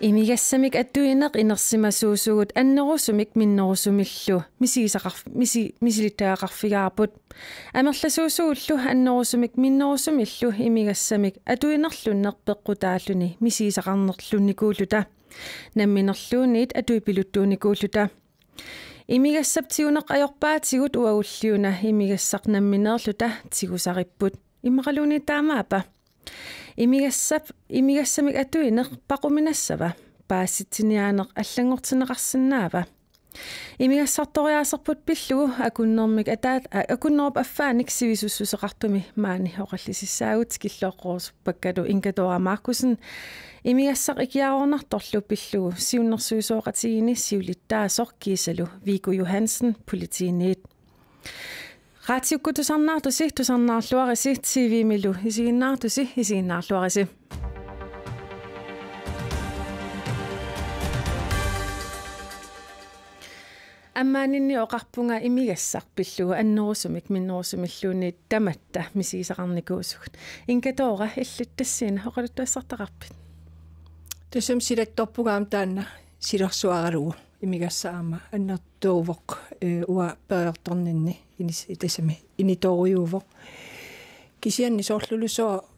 Imigassamik attuineq inersimasuusugut annerusumik minnerusumillu misilitaaqarfigaarput amerlasuusuullu annerusumik minnerusumillu imigassamik atuinerlunneq peqqutaalluni misiisaqarnerlunikuulluta namminerluuniit atuipiluttuunikuulluta imigassaptiguneq ajorpaatigut uagulliuna imigassaqnammineerluta tigusaripput imaqaluuni taamaapa imigassamik atuineq paquminassava paassitiniaaneq allangortineqarsinnaava imigassartoriaasarput pillugu akunnerop affaanik sivisussuseqartumi maani oqallisissaagut skillooqqoorsuppakkalu Inga-Dora Markussen imigassaq ikiaornartorlu pillugu siunnersuusooqatigini siulittaasoq kiisalu Viggo Johansen politiiniit Raatiukkutusarnaartusi tusarnaarluarisi TV-milu isiginnaarluarisi Ammaanini oqarpunga imigassaq pillugu annerusumik minnerusumilluuni tamatta misiisaqarnikuusugut Inga-Dora illuttassiina oqaluttuassartaqarpit Tusum silattorpugaam taanna silersuaralugu imigassaama annertuuvoq ua periortorninni inisitesami initoriuvoq kisianni soorlulusoo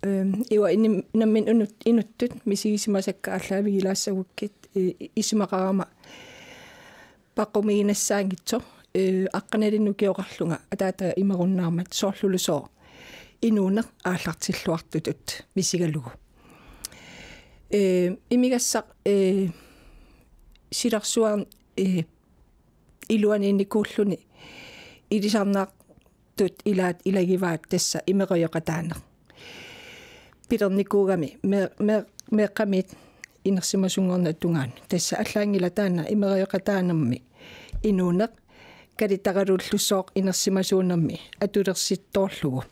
iwa nammin inuttut misiisimasakka allaavigilaassagukkit isumaqarama paqumiginassaangitso aqqanalinnukiоqarlunga ataata imerunnaarmat soorlulusoo inuuneq aallartilluartutut misigalugu imigassaq silersuarn iluaniinnikuulluni ilisarnaartut ilagivaat tassa imeqoyoqataaneq piternikuugami meeqqamit inersimasungornattungaan tassa allaangila taana imeqoyoqataanermi inuuneq kalitaqalullussooq inersimasuunermi atulersittoorlugu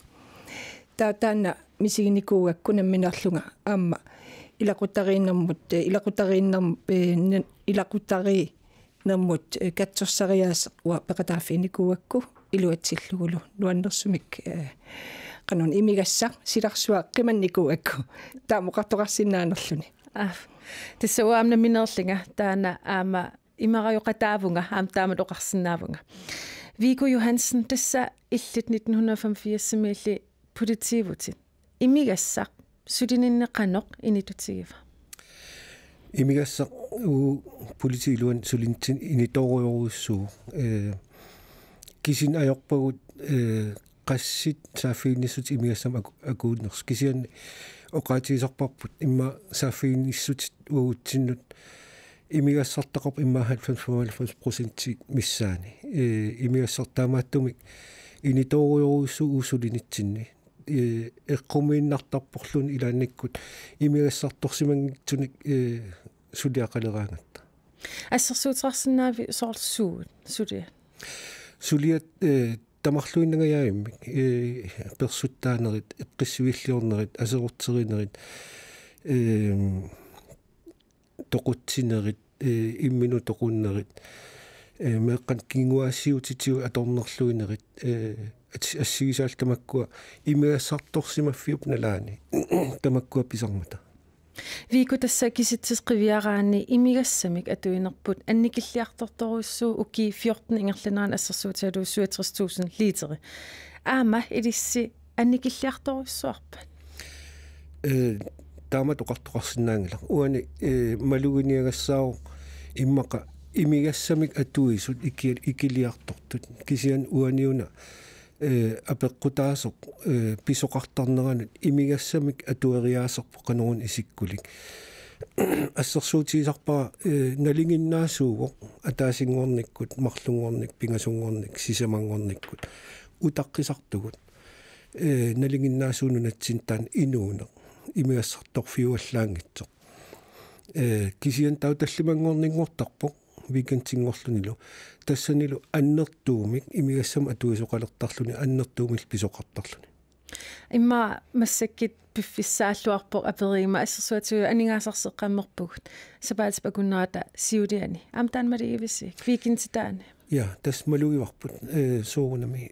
taana misiginikuugakku namminerlunga aamma ilaqutariinnermut katsorsariaas ua peqataafiinikuuakku iluatillugulu nuannersumik qanun imigassa silarsua qimannikuuakku taamoqartoqarsinnaanerluni tassa uaamna minerlinga taana aama imaqajoqataavunga aamtaamat oqarsinnaavunga Viggo Johansen tassa illit 1985 milli politiivutit imigassaq sudininneqanoq initutigiva imigassaq politiiluan sulintin initoriorussu kisin ajorpagut qassit saafiinissut imigassam akuunners kisian oqaatigisarparput imma saafiinissut uaguttinnut imigassartaqop imma 95% missaani imigassartaamaattumik initoriorussu uusulinitsinni eqqumiinnartarporlun ilaannikkut imigassartorsimangitsunik suliaqaleraangatta ассерсуутеқарсинаави соорсуут suliat tamarluinnagayaimik persuttaanerit eqqissivillиорnerit aserorterinerit toqutsinerit imminu toqunnerit meeqqan kinguaassiutitiu atornerluinerit ассигисаалтамаккуа имигассарторсимаффиуп налаани тамаккуа писармата Viggo tassa kisitsisqiviaraani imigassamik atuinerput annikilliartortorussuu uki 14 ingerlanaan assersuutalu 67.000 literi aama ilissi annikilliartorussuarpa taamat oqartoqarsinnaangila uani maluginiagassaaru immaqa imigassamik atuisut ikiliartortut kisian uaniuna apeqqutaasoq pisoqartarneranut imigassamik atueriaaserpo qanerun isikkulik assersuutigisarpara nalinginnaasuugoq ataasinngornikkut marlungornik pingasungornik sisamangornikkut utaqqisartugut nalinginnaasuununatsin taan inuuneq imigassartorfiuallaangitsoq kisian tautallimangorninngortarpoq weekendingorlunilu tassanilu annertuumik imigassam atuisoqalertarluni annertuumil pisoqartarluni imma massakkit piffissaalluarpoq aperiima assersuatu aningaasarseqqammerpugut sapaatipakunnaata siuliani amtaanmaliivisi weekenditaani ja tas malugivarput soorunami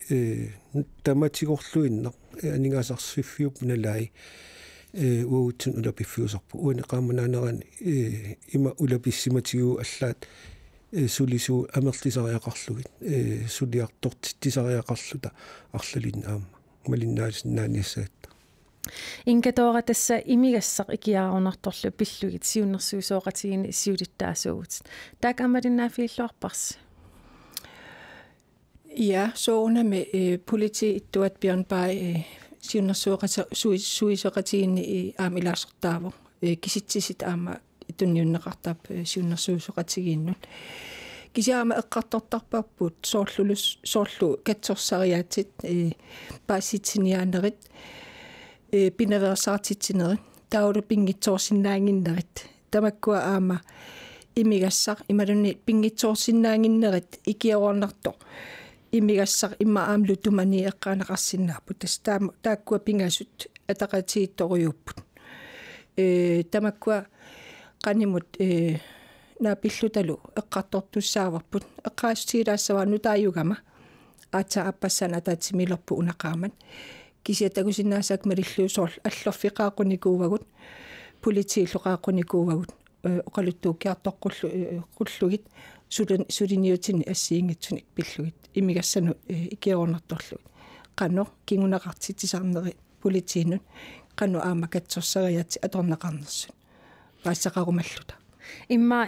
tamatigorluinneq aningaasarsifiup nalai uutsun ulapiffiusarpu uaniqaamanaanерани има улаписсиматигуу аллаат сулисуу амерлисариақарлугит сулиартортиттисариақарлута арлалин аама малиннаалисиннааниассаатта ингатоора тасса имигассақ икиаарунарторлу пиллугит сиуннэрсуусооқатигини сиулиттаасуугут таакаамалиннаафииллуарпарси Ja, så under med politi tuat Bjørn Bay siunnersuuqatiini i aamilaassortaavo kisittisit aama tunniunneqartaap siunnersuusoqatigiinnut kisiaama eqqartortarpaappuut soorlu katsorsariaatit paasitsiniaanerit pinaversaartitsinerit taulu pingitsoorsinnaanginnerit tamakkua aama imigassaq imalunni pingitsoorsinnaanginnerit ikiaornarto imigassaq imma aamlutumani eqqaanaqarsinnaaput taakkua pingasut ataqatiittoriupput tamakkua qanimut naapillutalu eqqartortussaavarput eqqaasutiilaassavaa nutaayugama aatsaappassana taatimilerpu unaqaaman kisiatagusinnaasaak malilluusoorl allorfiqaaqunikuuvagut politiilloqaaqunikuuvagut oqaluttuukiartoqqullu suliniutini assiingitsuni pillugit imigassanu ikiornertorlugit qanno kingunaqartitisarneri politiinun qanno aamakatsorssariati atorneqarnersun paassaqarumalluta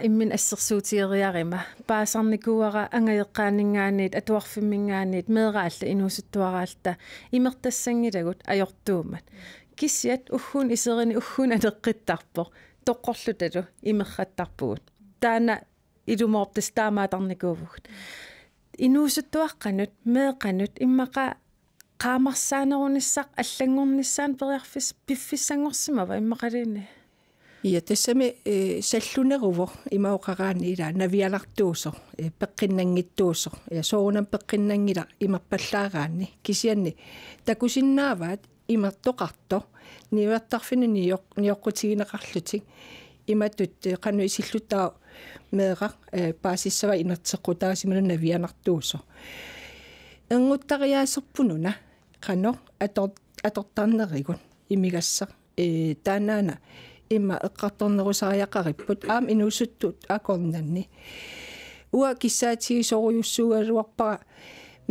immin assersuutieriarima paasarnikuara angajeqqaaningaaniit atuarfimmingaaniit meeraalla inuusuttuaraalta imertassangilagut ajortuumat kissiat uhhun iserini uhhun aneqqittarpoq toqqorlutalu imerrattarpugut taana ilumorptas taamaatarnikuuvugut inuusuttuaqqanut meeqanut immaqa qaamarsaanерунissaq аллангорнissaан периарфис пиффиссангорсимава иммақалиини ja tassami salluneruvo imauqaraani ila navialartuuso peqqinnangittuuso ja soonam peqqinnangila imerpallaaraanni kisianni takusinnaavaat imertoqarto niuattarfini niyoqqutigineqarlutik imatut qanu isilluttaa meeqa paasissava inerteqqutaasimalu navianartuuso enguttariaaserpununa qano atortarnerigun imigassaq taanaana imma eqqartornerusariaqaripput aam inuusuttut akornanni ua kissaatigisoriussuugaluarpara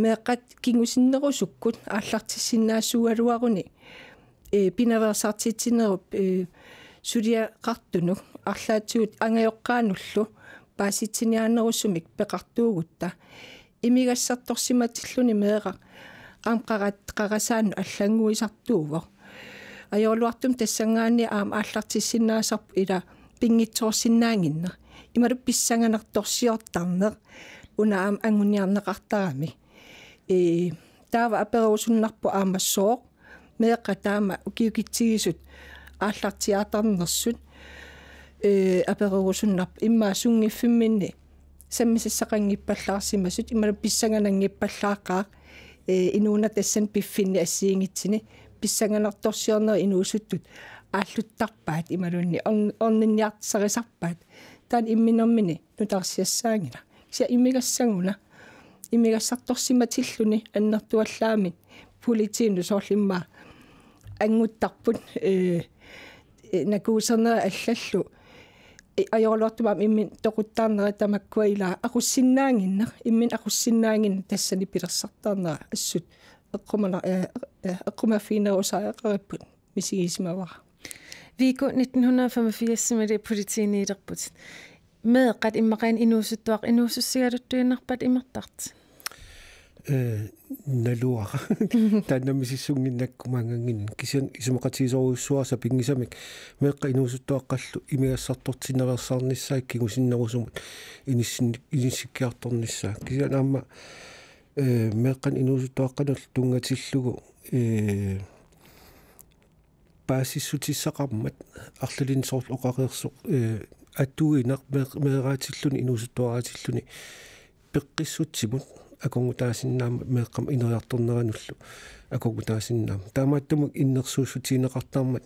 meeqqat kingusinnerusukkut aallartissinnaassuugaluaruni pinaversartitsinerup suliaqartunuk арлаатсуут ангаёққаануллу пааситсиниаанерусумик пеқартуугутта имигассарторсиматиллуни меэқа qaamqarasaaну аллангуисартуувоо ajorluartum tassangaanni aam aallartissinnaaserpu ila pingitsoorsinnaanginner imalu pissanganertorsiortarneq una aam anguniarneqartarami taava aperusunnarpu aamassoq meeqa taama ukiukitsigisut aallartiaatarnersut aperusunnarpu imma sungiffiminni sammisissaqanngippallaarsimasut imalu pissangananngippallaaqaaq inuuna tassan piffinni assiingitsini pissanganertorsiorneri inuusuttut ааллуттарпаат ималунни орнинниартсарисарпаат таан имминэрмини нутарсиассаангила ся иммигассангуна иммигассарторсиматиллуни аннертуаллаамит политиину соорлимма ангуттарпут накуусернера аллаллу ajorluartumaam immin toquttaarnera tamakkuailaa aqussinnaanginner immin aqussinnaangin tassani pilersartaarnera assut eqqumaffiinerusaaqaripput misigismavara Vigo 1985 med det politiniilerput meeqat immaqaan inuusuttuaq inuusussigaluttuinnerpat imertart naluara taannamisissunginnakkumangangin kisian isumaqatiisoruussuarsa pingisamik meeqqa inuusuttuaqqallu imigassartortinnerersarnissaak kigusinnerusumut inissikkiartornissaa kisian aamma meeqqan inuusuttuaqqanul tungatillugu paasissutissaqarmat arlalin soorl oqareersoq attuineq meeraatilluni inuusuttuaraatilluni peqqissutsimut akongutaasinnaama meeqqam ineriartorneranullu akongutaasinnaama taamaattumuk innersuussutiineqartaarmat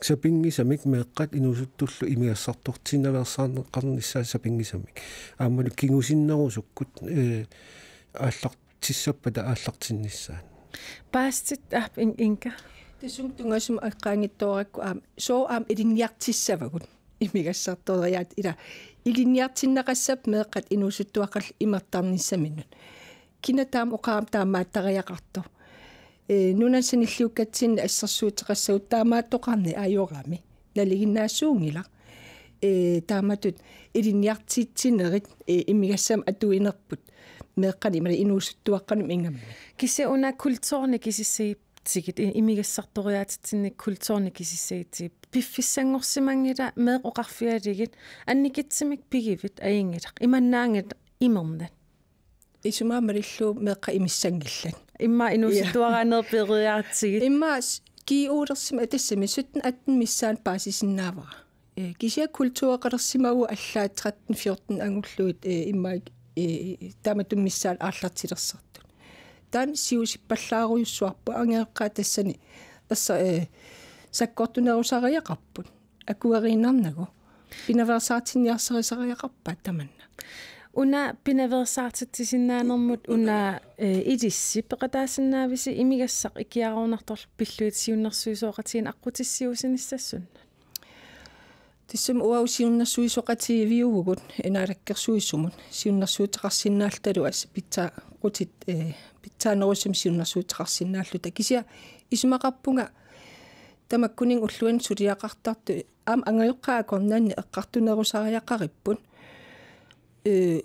sapingisamik meeqqat inuusuttullu imigassartortinnaversaarneqqarnissaa sapingisamik aammalu kingusinnerusukkut aallartissappa aallartinnissaan paastit inka Tisung tungasum aqaangittorakku so ilinniartissavagut imigassartoriat ila ilinniartinnaqassap meeqqat inuusuttuaqall imertarnissaminut kinataam oqaam taamaattariaqartu nunansanilluukatsinna assarsuuteqassagут taamaattoqarni ayoqami naliginnaassuungila taamatut ilinniartiitsinerit imigassam atuinerput meeqqani mali inuusuttuaqqanum ingammi kisse una kulturni kisissi tigit imigassartoriaatitsinnik kulturni kisisseiti piffissangorsimangila meeqoqarfialigit annikitsimik pigivit aingilaq imannaangit imernat isumaamarillu meeqqa imissangillan imma inuusuttuaraanerperiaatsigit imma kiuulersima atassami 17 missaan paasisinnaavara kisia kultureqalersimagu allaat 13 14 angulluut imma tamatum missaan aallartilersartut tan siusippallaaruйuссуарпу ангеэккаа тассани асса саккортунерусариақарпут акуарииннарнагу пинаверсаатинниарсерисариақарпаа таманна una pinaversaartitsisinaanермут una idissippeqataasinaavisi imigassaq ikiaruunartorl pilluitsiunnersuisooqatiin aqutissiusinissassunna тиссам уаусиуннэрсуисоqatiiviuvugut инaalаккерсуиссумут сиуннэрсуутеқарсинаалталу ас питса qutит питсаанерусум сиуннэрсуутеқарсинааллута кися исумақарпунга тамаккунин уллуан сулиақартарту аам ангаюққаа корнанни эққартунерусариаққариппут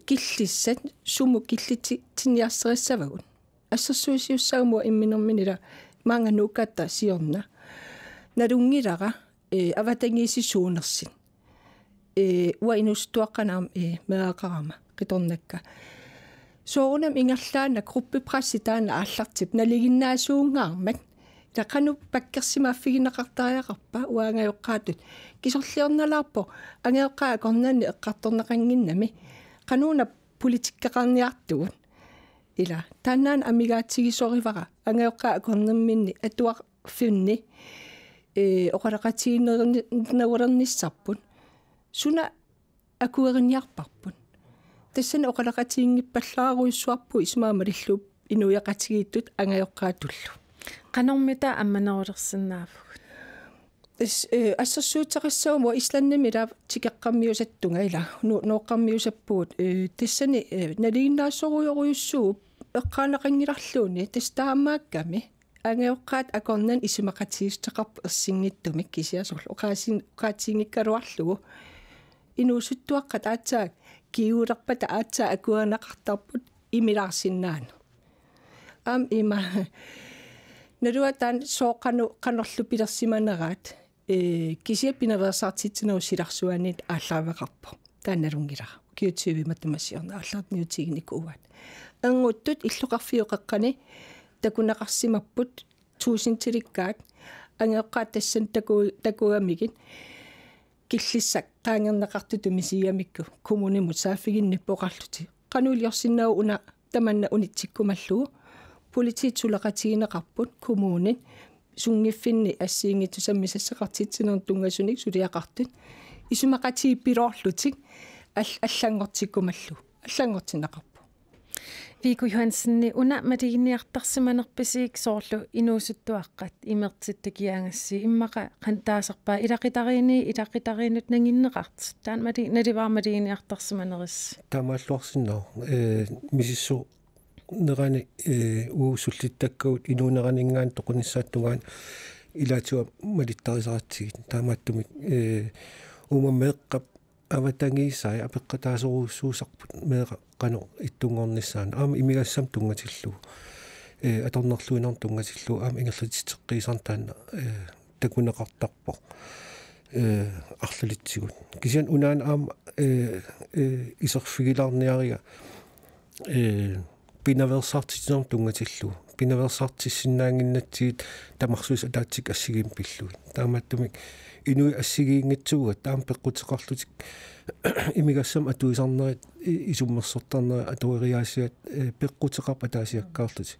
киллиссат суму киллити тинниарсериссавагут ассерсуисиуссаагмуа имминерминила маанга нуккатта сиорна налунгилара аватангиисисуунерсин уаинустуаққанаам меақарама қиторнакка соорунам ингерлаана группипрасси таана ааллартип налигиннаасуунгаармат тақану паккерсимааффигинеқартариақарпа уаангаюққаатут кисорлиорналаарпо ангеоққаа корнанни эққарторнеқангиннами qanuna politikkeqarniartugut ila tannan amigaatsigisuarivara angeoqqa kornerminni atuarfinni oqalaqatiinernissarput suna akueriniarparput tassan oqalaqatiingippallaaruissuarpu ismaamalillup inuiaqatigiittut angeoqqaatullu qanormita ammanerulersinnaafug ассерсуутеқассагума исланнамила тикеққаммиусаттунга ила ноққаммиусаппуут тассани налигиннаассоруйоруйуссуу эққаанеқангиларлууни тастаамаакками ангеоққаат акорнан исимақатигистеқарпу ерсингиттумик кисиасурлу оқаатингиккалуарлугу инуусуттуаққат аацаа киулерпата аацаа акуанеқартарпут имилаарсиннаана ам има налуатан сооқану канерлу пилерсиманераат кисиа пинаверсаартитсинерусиларсуанит ааллаавеқарпо таанналунгилара киутиуви матумассиорна ааллаартниутигиникууаат ангуттут иллоқарфиоқеққани такунеқарсимарпут туусинтиликкаат ангеққаат тассан такуамигит киллиссак таангернеқартутуми сиамикку коммунимут сааффигинниппоқарлути қанулиорсиннау уна таманна унитсиккумаллугу политиитсулеқатигинеқарпут коммуунит сунгиффинни ассиингитсусаммисассеқартитсинер тунгасуник сулиақартут исумақатииппилоорлутик аллангортиккумаллу аллангортинеқарпу Viggo Johansenni una madiginniartarsimanerpisiik soorlu inuusuttuaqqat imertittakiangassi immaqa qantaasarpaa ilaqitariinut nanginneqart taan madi nalivar madiginniartarsimaneris taamaalluarsinnau misissu nerani uusullittakkuut inuuneraninggaan toqunnissaattungaan ilaatua malittarisaraatsigit taamaattumik umammeeqqap avatangiisai apeqqataasoruussuusarput meeqa qanu ittungornissaana aama imigassam tungatillu atornerluinar tungatillu aama ingerlititeqqiisartaana takuneqartarpo арлалитсигут кисиан унаан аама исерфигилаарниарига пинаверсартитинер тунгатиллу пинаверсартиссиннаангиннатсигит тамарсуис атаатсик ассигиим пиллуит таамааттумик инуи ассигиингатсууга таам пеққутеқарлутик имигассам атуисарнерит исуммерсортарнера атуериаасиат пеққутеқарп атаасиаккаарлутик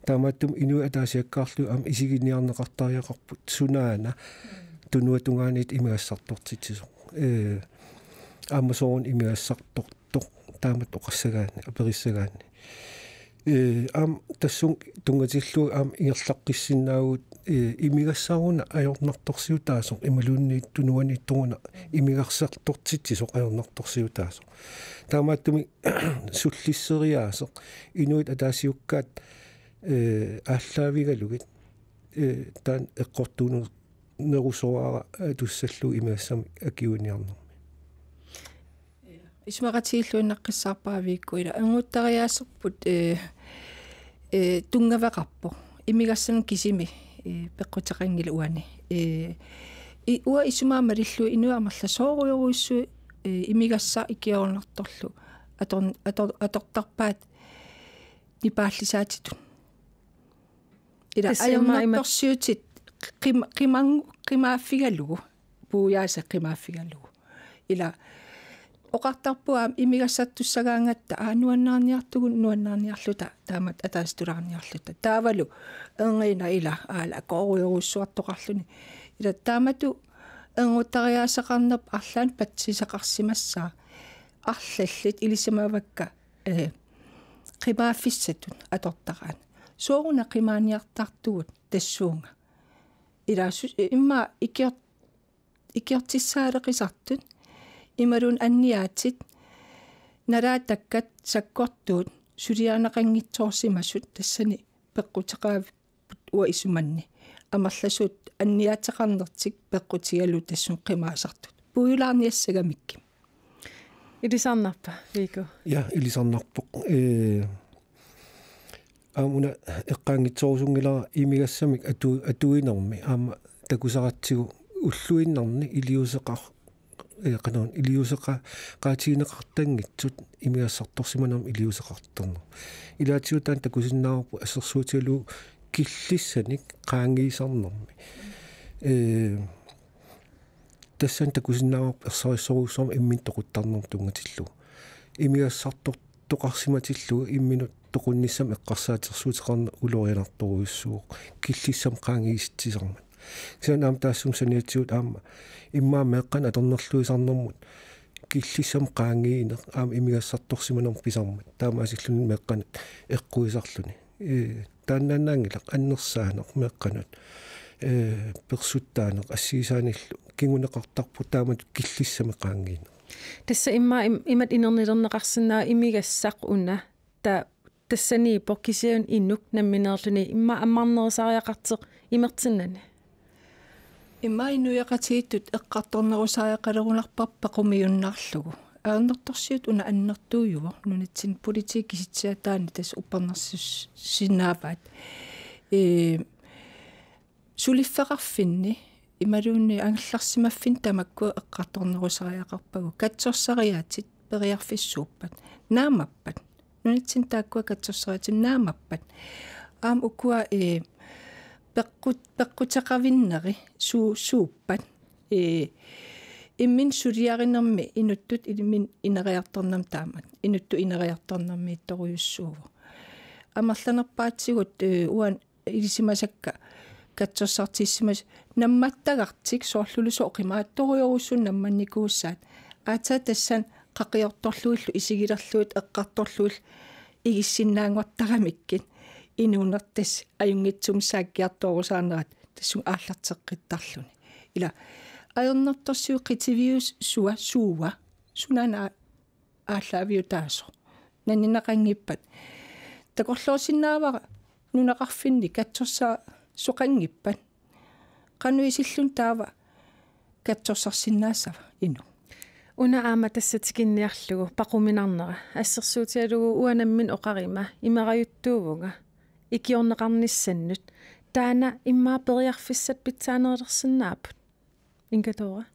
таамааттум инуи атаасиаккаарлу аам исигиниарнеқартариақарпут сунаана тунуатунгаанит имигассартортитсисо аамасоорун имигассартортор таамат оқассагаани апериссагаани am tassung tungatillu am ingerlaqqissinnaavut imigassaruna ajornartorsiutaasoq imalunni tunuani tunguna imigarsartortitsisoq ajornartorsiutaasoq taamaattumi sullisseriaasoq inuit ataasiukkaat ааллаавигалугит таан эққортуунер нерусоара туссаллу имаассами акиуниарнерми исмаратииллуиннаққиссаарпаавиикку ила ангуттариаасерпут тунгавеқарпо имигассан кисими пеққутеқангила уани уа исумаамалиллу инуамарла сооруйоруиссу имигасса икиорнарторлу атортарпаат нипааллисаатиту ила аяммаимерсиутит qimaafigalugu puuyaasa qimaafigalugu ila oqartarpuam imigassattussagaangatta nuannaarniarluta taamat ataastulaarniarluta taavalu engiina ila aala kooruyurussuartoqarluni ila taamatu enguttariaasaqarnap arlaan patsisaqarsimassaa arlallit ilisamaavakka qimaafissatun atortaqaan sooruna qimaaniartartugut tassuunga ila imma ikiortissaareqisartut imalun anniaatit naraatakkat sakkortuut suliaanaqanngitsoorsimasut tassani peqqutaqaavut ua isumanni amarlasut anniaataqarnertik peqqutigalu tassun qimaasartut puuyulaarniassagamikkim ilisarnarpa Viiko ja ilisarnarpoq aamuna eqqaangitsoorusungilaa imigassamik atuinermi aama takusaratsigu уллуиннарни илиусеқар канаун илиусеқа qaatiineqartangitsut imigassartorsimanam iliuseqarterner ilaatiutaан takusinnaarupu ассерсуутигалу киллиссаник qaangiisarnermi тассан такусиннааруп ерсарissорусорм иммин тоқуттарнер тунгатиллу имигассартортоқарсиматиллу имминут тоқунниссам эққарсаатерсуутеқарна улорианарторуйуссууқ киллиссам qaangiisitсисармат сианаам таассум саниатсиут аама иммаа меэққан аторнерлуисарнэрмут киллиссам qaangiine аама имигассарторсиманерм писармат таамаасиллуни меэққанат эққуисарлуни тааннааннаангилақ аннерсаанеқ меэққанат персуттаанеқ ассиисааниллу кингунеқартарпу таамат киллиссами qaangiine тасса иммаа имат инернилернеқарсинаа имигассақ уна та тассани поккисиун иннук намминерлуни имма аммарнерисариақартеқ имертиннани имма инуяқатииттут эққарторнерусариақалерунарпарпа қумиуннаарлугу аернерторсиут уна аннертууюва нунатсин политик киситсиатаани тас уппарнерсус синнаапаат сулиффеқарфинни ималуунни ангерларсимаффин тамакку эққарторнерусариақарпагу катсорсариаатит периарфиссууппат наамаппат нунатсин тааккуа катсорсариатин наамаппат аам укуа пеққутеқавиннери сууппат иммин сулиаринерми инуттут илимин инериарторнам таамат инутту инериарторнерми итторуйуссууву амерланерпаатсигут уан илисимасакка катсорсартиссимас намматтагартик соорлулусо оқимаатторуйорусун намманникууссаат аата тассан қақиорторлуиллу исигилерлуит эққарторлуил игиссиннаангуартарамиккит инуунертас аюнгитсумсааккиарторусаарнерат тассун ааллартеққиттарлуни ила аернерторсиу қитивиус суа сунана ааллаавиутаасо нанинақангиппат такорлоосиннаавара нунақарфинни катсорсаа соқангиппат қануисиллун таава катсорсарсиннаассава ину уна аама тассатикинниарлугу пақуминарнера ассерсуутиалугу уанаммин оқарима имараюттуувунга икиорнеқарниссаннут таана иммаа периарфиссат питсаанерерсиннаапут ингатора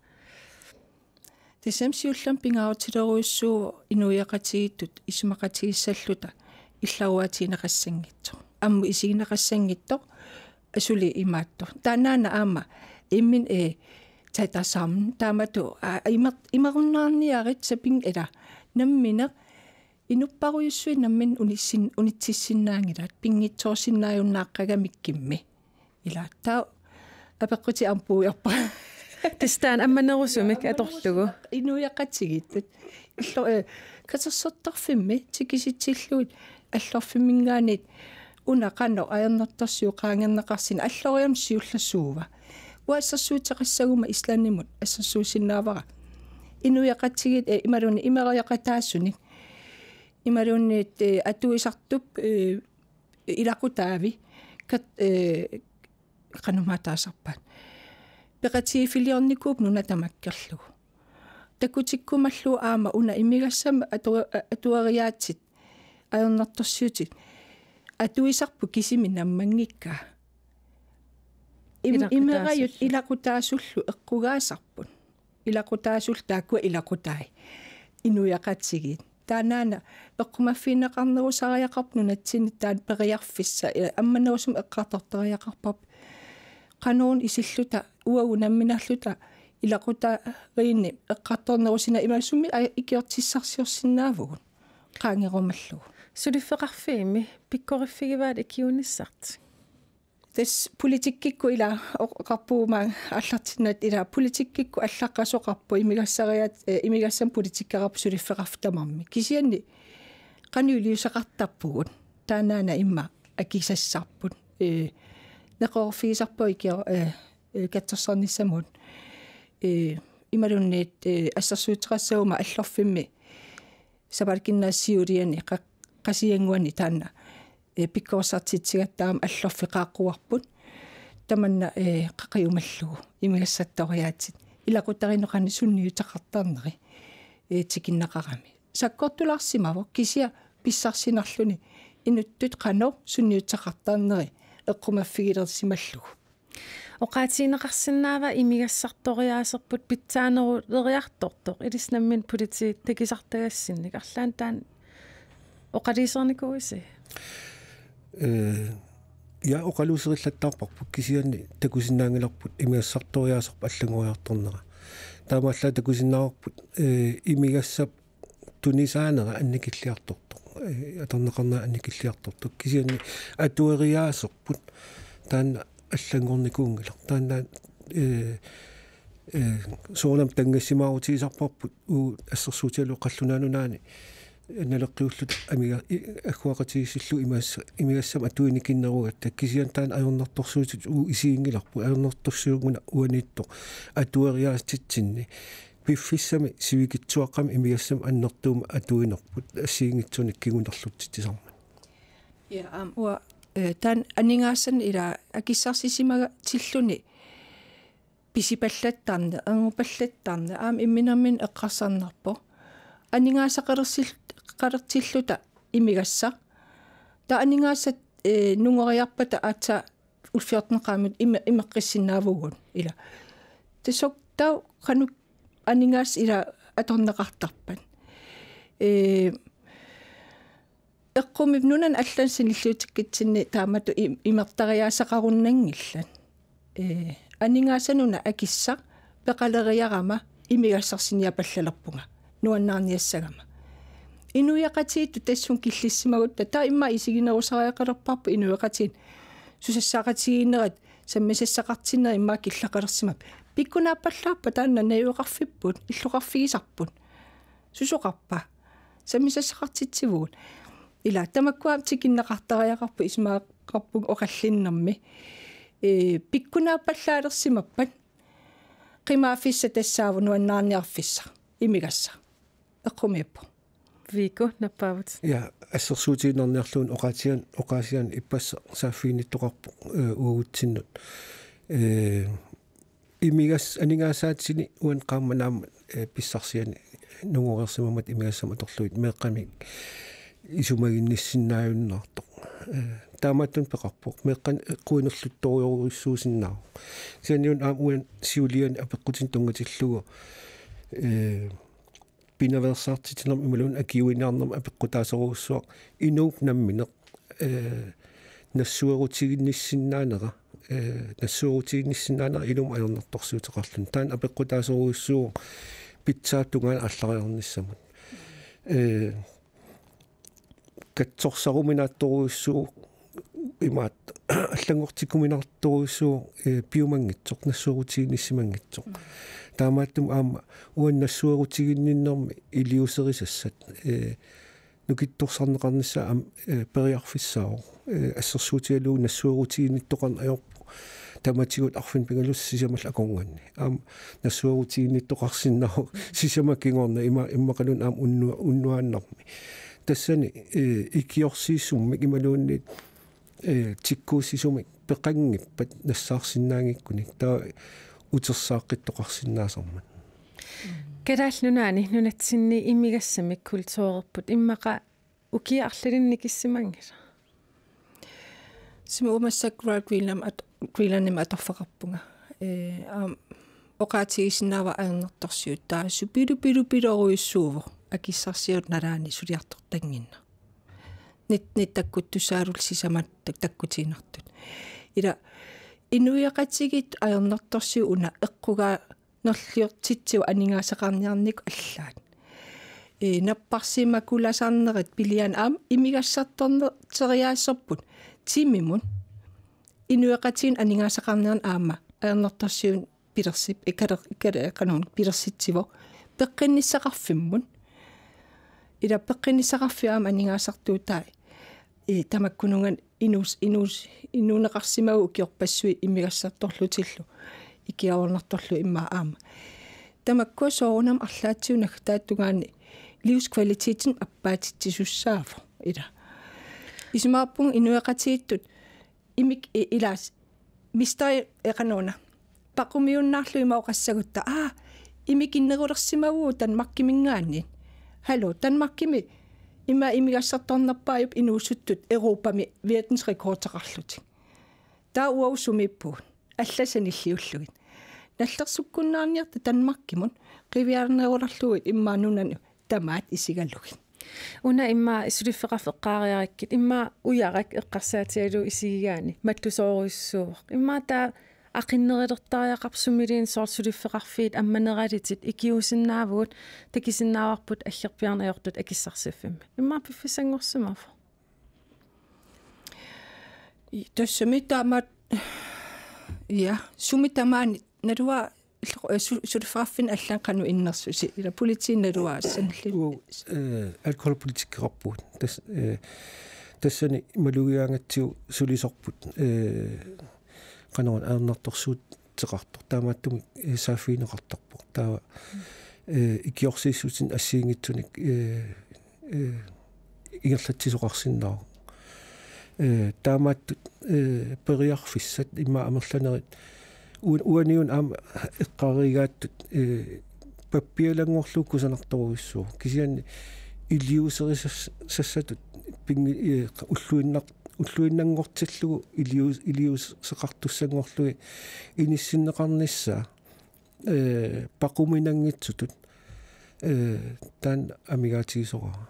тисамсиуллам пингаутилеруйуссуу инуяқатигиттут исмақатигиссаллута иллауаатинеқассангитсо амму исигинеқассангиттоқ асули имаатто таанаана аама иммин татасам таамату имаруннаарниарит сапин эла наммина инуппаруйуссуи наммин унитсиссиннаангилаат пингитсоорсиннааюннааққагамиккимми илааттаа апеққути ампууярпа тестаан амманерусумик аторлугу инуяқатигиттут илло катсерсэртарфимми тикиситсиллуит аллорфимингаанит унақано аернэрторсиу qaangerneqarsina аллориам сиуллассууva уассерсуутеқассагума ислаанимут ассерсуусиннаавара инуяқатсигит ималуни имериақатаассуни ималуунниит атуисартуп илақутаави кат qanumataasarpaat пеқатиифилиорникууп нуна тамаккерлугу такутиккумаллуу аама уна имигассама атуариаатсит аернэрторсиутит атуисарпу кисими наммангикка имерают илақутаасуллу эққугаасарпут илақутаасул тааккуа илақутаи инуяқатсигит танаана эққумаффинеқарнерусариақарпну натсини таат периарфисса амманерусум эққарторториақарпап qanoon isillута уагу намминарлута илақутариинни эққарторнерусина имассуми икиортиссарсиорсинаавгун qaangerumallугу сулиффеқарфиими пиккориффигиваат икиунissart тас политиккикку ила оқарпуумаа аллартиннат ила политиккикку аллаққасоқарпу имигассариат имигассам политиккарап сулиффеқарфтамарми кисианни qanuiliusaqartarpugut таанаана имма акисассарпут неқорфисарпу икио катсерсарниссамут ималунниит ассерсуутеқассагума аллорфимми сапалкиннаассиулиани qasianguani taanna pikkorsartitsигаттаам аллорфиқааққуарпут таманна қақиумаллугу имигассатториаатит илақутаринеқани сунниутеқартарнери тикиннақарами саккортуларсимаво кисиа писсарсинарлуни инуттут қано сунниутеқартарнери эққумаффигилерсималлугу оqaatiinеқарсинаава имигассарториаасерпут питсаанерулериарторто илиснаммин полити такисартагассинник арлаан таан оqalисерникуиси я оқалуусериллаттаарпарпут кисианни такусинаангиларпут имигассарториаасерпа аллагуариарторнера таамааллаа такусинаарпут имигассап тунисаанера анникиллиарторто аторнеқарнаа анникиллиарторто кисианни атуериаасерпут таана аллангорникуунгила таана соонам тангассимаарутигисарпарпут уу ассерсуутиалу қаллунаанунаани налеққиуллут амига аккуақатигиссиллу имигассам атуиникиннеругат таккисиан таан аернэрторсуутит уу исиингиларпу аернэрторсиугуна уаниитто атуериааститсинни пиффиссами сивикитсуаққами имигассам аннертуума атуинерпут ассиингитсуник кигунерлуттитисарма я уа таан анингаасан ила акиссарсисимага тиллуни писипаллаттарне ангупаллаттарне аам имминермин эққарсарнарпо анингаасақалертиллута имигасса та анингаасат нунгориарпата аата улфиортнеқаамут имеққиссинаавугун ила тесоктау кану анингаас ила аторнеқартарпат эққумип нунан аллансиниллуутиккитсинни таамату имертариаасақаруннангиллан анингаасануна акисса пеқалериарама имигассарсиниапаллалерпунга нуаннаарниассагама инуяқатиитту тассун киллиссимагутта таа имма исигинерусариақалерпарпу инуяқатиит сусассаақатигинерат саммисассақартиннер имма киллақалерсимап пиккунааппаллаарпа таанна наюеқарфиппут иллоқарфигисарпут сусоқарпа саммисассақартитсивуут ила тамаккуам тикиннеқартариақарпу исмаақарпуг оқаллиннэрми пиккунааппаллаалерсимаппат қимаафисса тассааву нуаннаарниарфисса имигасса эққумиаппо вико наппаавут я ассерсуутигинерниарлуун оқаасиан иппасса сааффииниттоқарпу уагутсиннут имигас анингаасаатсини уан qaammaнаама писсарсиани нунгориерсимамат имигассама аторлуит меэққами исумагинниссиннааюннартоқ таамааттун пеқарпоқ меэққан эққуинерлутториоруиссуусиннаа сианиун аамуан сиулиан апеққутин тунгатиллугу пинаверсаартитинерм ималун акиуиниарнерм апеққутаасеруссуақ инуук намминеқ нассуерутигинниссиннаанера нассуерутигинниссиннаанера илум аернэрторсуутеқарлун таан апеққутаасеруссуу питсааттунгаан аллариорниссамут катсорсаруминаатторуиссуу имаат аллангортиккуминарторуиссуу пиумангитсоқ нассуерутигинниссимангитсоқ таамааттум аама уаннассуерутигинниннэрми илиусерисассат nukittorsarneqarnissa am periarfissaao ассерсуутигалуу нассуерутигинниттоқарна аёрпу таматигут арфин пингалус сисамал аконганни аам нассуерутигинниттоқарсиннару сисамаккингорна иммақалун аам уннуааннарми тассани икиорсииссуммик ималуунни тиккуусисумик пеқангиппат нассаарсинаангиккуник таа утерсааққиттоқарсинаасармат керааллунаани нунатсинни иммигассамик культуурерпут иммақа укиарлалинникиссимангила симуумассак Greenland аторфеқарпунга оқаатигисиннаава аернэрторсиут таасу пилуруйуссууво акиссарсиут налаани сулиартортангинна ниттаккуттусаалул сисамат таккутиинартут ила инуиақатигит аернэрторсиу уна эққугаа нерлиортитсиу анингаасақарниарнику аллаат наппарсимакуласаарнерит пилиан аам имигассарторнетериаассерпут тиммимун инуиақатигин анингаасақарниарн аама аернэрторсиун пилерсип канон пилерситсиво пеққинниссақарфиммун ила пеққинниссақарфиаама анингаасартуутаа тамаккунунган инуунеқарсимагу укиорпассуи иммигассарторлутиллу икиаорнарторлу имма аама тамаккуа соорунам арлаатсиунаг тааттугаани livskvaliteten аппаатитсисуссаафо ила исмаарпун инуэқатииттут имик илаас мистай эқануна пақумиуннаарлу имаоқассагутта имикиннерулерсимагуу танмаркимингаанни халlo танмаркими има имигассарторнарпааюп инуусуттут европами виетнсрекордеқарлутик таа уаусумиппуут алласаниллиуллугит наллерсуккуннаарниарта танмаркимун қивиаарнерулерлугит иммаанунану тамаат исигаллугит уна имма исулиффеқарфеққаариариккит имма уярак эққарсаатиалу исигигаани маттусооруиссууоқ имма таа ақиннерилертариақарсумилиин соорсулиффеқарфиит амманералитит икиусиннаавуут такисиннааварпут аллерпиарнаёртут акиссарсиффимми имма пиффисангорсимафо тассамитаамат сумитамаани налуа сулиффеқарфин аллаан кану иннерсуси ила политиин налуа саннли алкоholpolitikkerput тассани малугиаангатсиу сулисорпут канаан аернарторсуут теқартор таамааттуми саафиинеқартарпо таа икиорсииссутин ассиингитсуник игерлатсисоқарсиннаа таамааттут периарфиссат имма амерланерит уаниун аама эққаригааттут паппиалангорлуу кусанарторуиссуу кисианни илиусерисассатут пинги уллуиннангортиллугу илиусеқартуссангорлуи иниссиннеқарнissaа пақуминангитсутут таан амигаатигисораа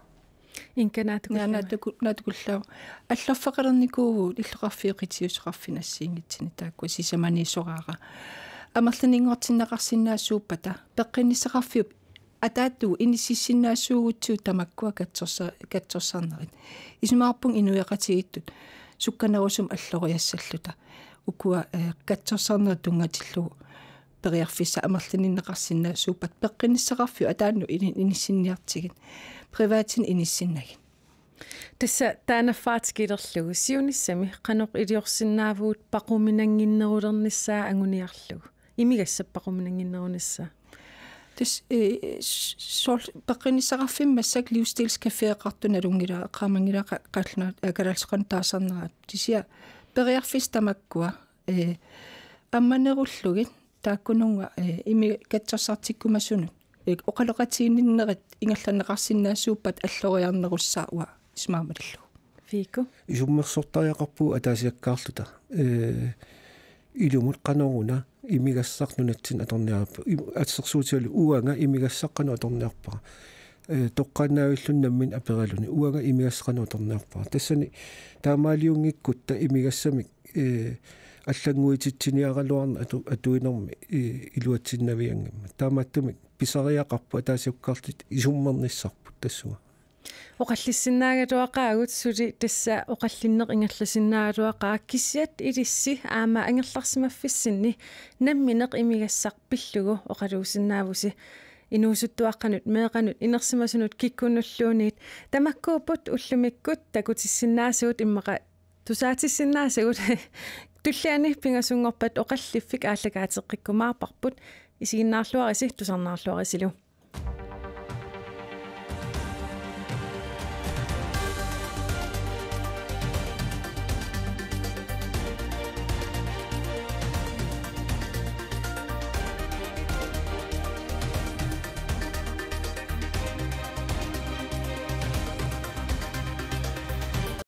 инканаатукуллаа аллерфеқалерникуугу иллеқарфиоқитиусеқарфинассиингитсини таакку сисаманисораара амерланингортиннеқарсинаассууппата пеққинниссеқарфиуп атаатту иниссиссинаассуугутсуу тамаккуа катсорсарнерит исмаарпун инуяқатигиттут сукканерусум аллориассаллута укуа катсорсарнерит тунгатиллугу периарфисса амерланиннеқарсинаассууппат пеққинниссеқарфиу атаанну иниссинниартигит приватин иниссиннагин тасса таанаффаатикилерлугу сиуниссами қаноқ илиорсиннаавуут пақуминангиннерулерниссаа ангуниарлугу имигассаппақуминангиннеруниссаа тас сол пеққинниссеқарфиммассак livsstilskafeeqartunaluнгила эққаамангила қаллна акалалсеқан таасарнерат тисиа периарфис тамаккуа амманеруллугит тааккунунга ими катсерсартиккумасунут оқалоқатииннерат ингалланеқарсинаассууппат аллориарнеруссаауа исмаамаллу фику исуммерсортариақарпуу атаасиаккаарлута илумут канаруна имигассарнунатсин аторниарпа атсерсуутиалу уанга имигассаққану аторниарпара тоққанаавиллуннаммин апералуни уанга имигассаққану аторниарпара тассани таамаалиунгиккутта имигассамик аллангуититсиниаралуарна атуинерми илуатсиннавиангамма таамааттумик писариақарпу атаасиуккаарлит исуммерниссарпут тассуга оқаллиссинаагалуақаагут сули тасса оқаллиннеқ ингерласинаагалуақаа киссиат илисси аама ангерларсимаффиссинни намминеқ имигассар пиллугу оқалуусиннаавуси инуусуттуаққанут меэқанут инерсимасунут киккуннуллуунит тамаккууппут уллумиккут такутиссиннаасуут иммақа тусаатиссиннаасагут туллиани пингасунгорпат оқаллиффик ааллагаатеққиккумаарпарпут исигиннаарлуариси тусарнаарлуарисилу